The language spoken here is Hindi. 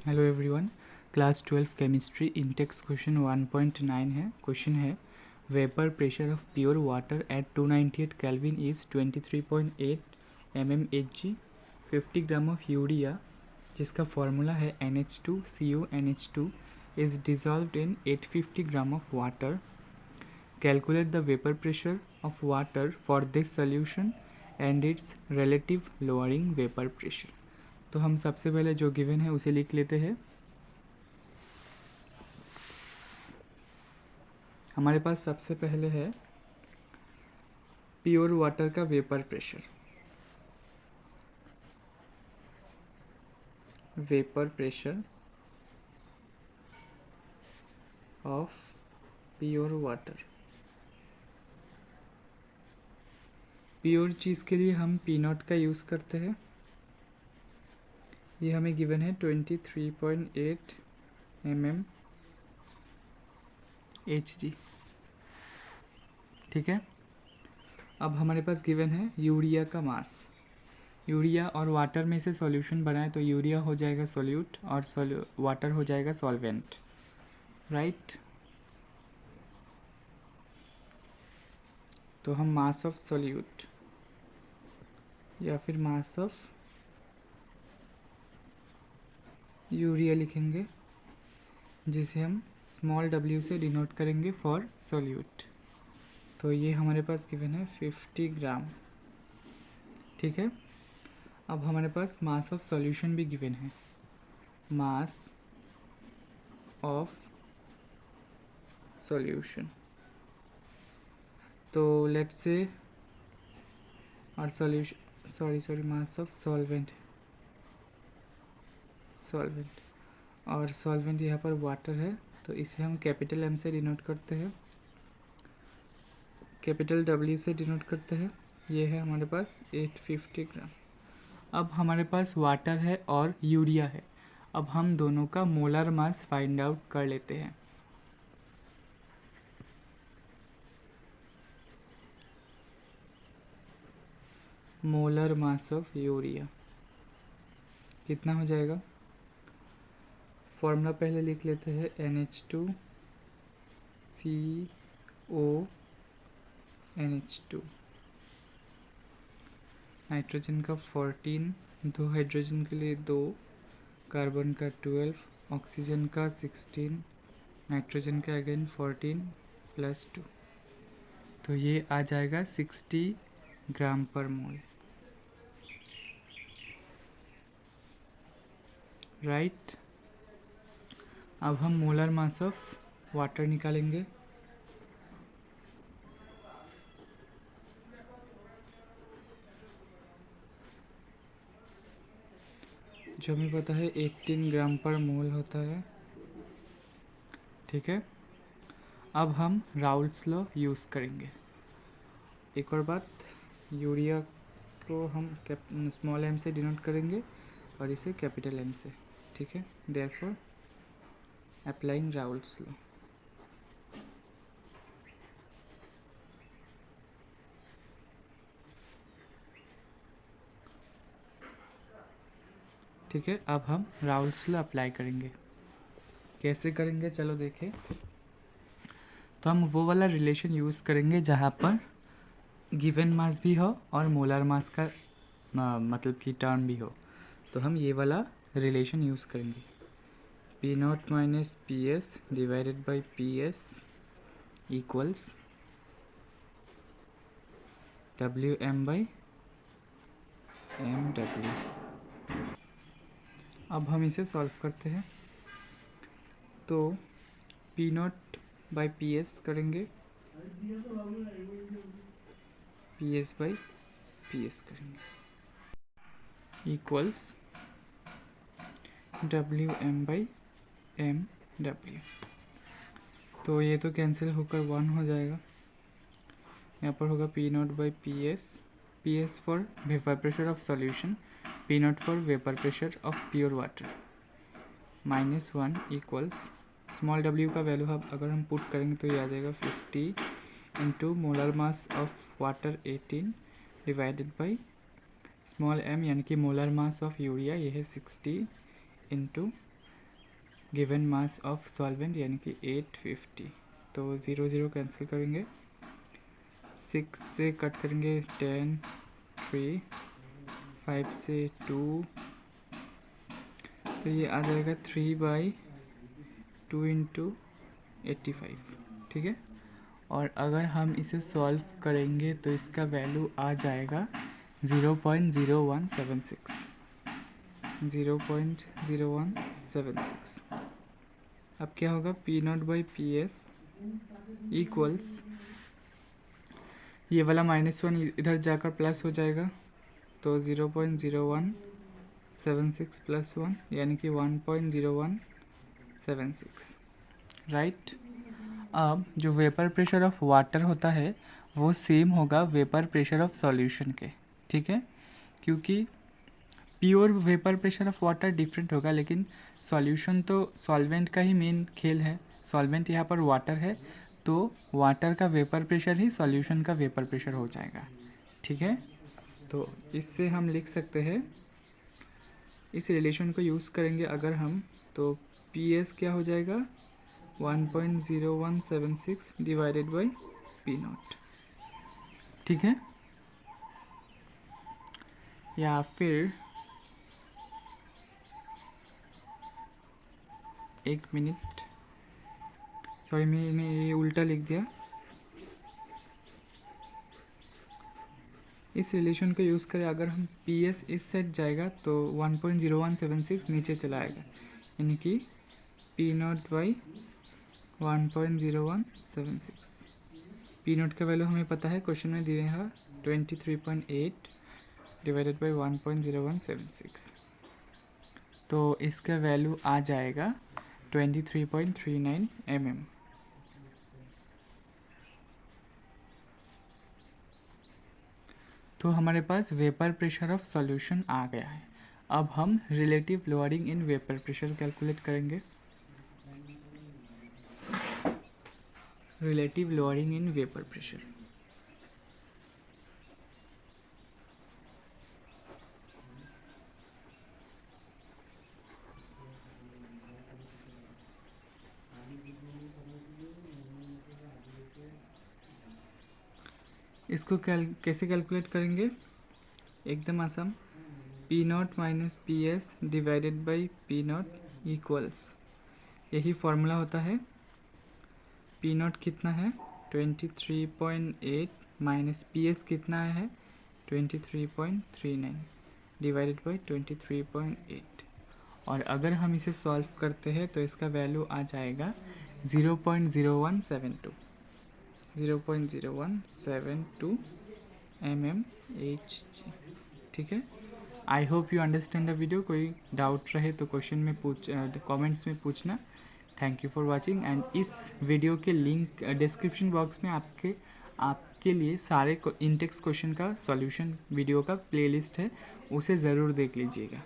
Hello everyone. Class 12 chemistry Intex question 1.9 है। क्वेश्चन है vapour pressure of pure water at 298 kelvin is 23.8 mmHg। 50 gram of urea जिसका फॉर्मूला है NH2CuNH2 is dissolved in 850 gram of water. Calculate the vapour pressure of water for this solution and it's relative lowering vapour pressure. तो हम सबसे पहले जो गिवन है उसे लिख लेते हैं। हमारे पास सबसे पहले है प्योर वाटर का vapour pressure. Vapour pressure of pure water. Pure चीज़ के लिए हम पी नॉट का यूज़ करते हैं। ये हमें गिवन है 23.8 mmHg। ठीक है। अब हमारे पास गिवन है यूरिया का मास। यूरिया और वाटर में से सॉल्यूशन बनाए तो यूरिया हो जाएगा सॉल्यूट और वाटर हो जाएगा सॉल्वेंट, राइट। तो हम मास ऑफ सॉल्यूट या फिर मास ऑफ यूरिया लिखेंगे, जिसे हम स्मॉल w से डिनोट करेंगे फॉर सॉल्यूट। तो ये हमारे पास गिवन है 50 ग्राम। ठीक है। अब हमारे पास मास ऑफ सॉल्यूशन भी गिवन है, मास ऑफ सॉल्यूशन। तो लेट्स से और solution sorry mass of solvent और सॉल्वेंट यहाँ पर वाटर है, तो इसे हम कैपिटल M से डिनोट करते हैं, कैपिटल W से डिनोट करते हैं। ये है हमारे पास 850 ग्राम। अब हमारे पास वाटर है और यूरिया है। अब हम दोनों का मोलर मास फाइंड आउट कर लेते हैं। मोलर मास ऑफ यूरिया कितना हो जाएगा? फॉर्मूला पहले लिख लेते हैं NH2CONH2। नाइट्रोजन का 14, 2 हाइड्रोजन के लिए 2, कार्बन का 12, ऑक्सीजन का 16, नाइट्रोजन का अगेन 14 + 2। तो ये आ जाएगा 60 ग्राम पर मोल, राइट। अब हम मोलर मास ऑफ वाटर निकालेंगे। जो हमें पता है 18 ग्राम पर मोल होता है। ठीक है। अब हम राउल्ट्स लॉ यूज़ करेंगे। एक और बात, यूरिया को हम स्मॉल m से डिनोट करेंगे और इसे कैपिटल M से। ठीक है। Therefore applying Raoult's law. ठीक है। अब हम राउल्ट्स लॉ अप्लाई करेंगे। कैसे करेंगे चलो देखें। तो हम वो वाला रिलेशन यूज़ करेंगे जहाँ पर गिवन मास भी हो और मोलर मास का मतलब कि टर्म भी हो। तो हम ये वाला रिलेशन यूज़ करेंगे, P0 - PS divided by PS equals WM/MW। अब हम इसे सॉल्व करते हैं। तो P0 बाई PS करेंगे, PS/PS करेंगे इक्वल्स WM/MW। तो ये तो कैंसिल होकर 1 हो जाएगा। यहाँ पर होगा P0 by PS for vapour pressure of solution, P0 for vapour pressure of pure water -1 equals small w का वैल्यू अगर हम पुट करेंगे तो ये आ जाएगा 50 into molar mass of water 18 divided by small m यानी कि मोलर मास ऑफ यूरिया ये है 60 into given mass of solvent यानी कि 850। तो 0 0 कैंसिल करेंगे, 6 से कट करेंगे 10, 3, 5 से 2, तो ये आ जाएगा 3/2 × 85, ठीक है। और अगर हम इसे सॉल्व करेंगे तो इसका वैल्यू आ जाएगा 0.0176, 0.0176। अब क्या होगा, P0/PS इक्वल्स, ये वाला -1 इधर जाकर प्लस हो जाएगा, तो 0.0176 + 1 यानी कि 1.0176, राइट। अब जो वेपर प्रेशर ऑफ वाटर होता है वो सेम होगा वेपर प्रेशर ऑफ सॉल्यूशन के, ठीक है, क्योंकि pure vapour pressure of water different होगा, लेकिन सॉल्यूशन तो सॉल्वेंट का ही मेन खेल है। सॉल्वेंट यहाँ पर वाटर है, तो वाटर का वेपर प्रेशर ही सॉल्यूशन का वेपर प्रेशर हो जाएगा, ठीक है। तो इससे हम लिख सकते हैं, इस रिलेशन को यूज़ करेंगे अगर हम, तो PS क्या हो जाएगा, 1.0176 डिवाइडेड बाई P0, ठीक है। या फिर एक मिनट, सॉरी मैंने ये उल्टा लिख दिया। इस रिलेशन को यूज़ करें अगर हम, PS इस साइड जाएगा तो 1.0176 नीचे चला आएगा, यानी कि P0/1.0176। P0 का वैल्यू हमें पता है, क्वेश्चन में दिए हैं 23.8 डिवाइडेड बाई 1.0176, तो इसका वैल्यू आ जाएगा 23.39 mm। तो हमारे पास वेपर प्रेशर ऑफ सॉल्यूशन आ गया है। अब हम relative lowering in vapour pressure calculate करेंगे। Relative lowering in vapour pressure, इसको कैसे कैलकुलेट करेंगे, एकदम आसान, P0 - PS divided by P0 equals, यही फॉर्मूला होता है। P0 कितना है, 23.8 माइनस PS कितना है 23.39 डिवाइडेड बाई 23.8, और अगर हम इसे सॉल्व करते हैं तो इसका वैल्यू आ जाएगा 0.0172 mmHg, ठीक है। I hope you understand the video. कोई डाउट रहे तो क्वेश्चन में कमेंट्स में पूछना। Thank you for watching, and इस वीडियो के लिंक डिस्क्रिप्शन बॉक्स में आपके लिए सारे इंटेक्स क्वेश्चन का सॉल्यूशन वीडियो का प्लेलिस्ट है, उसे ज़रूर देख लीजिएगा।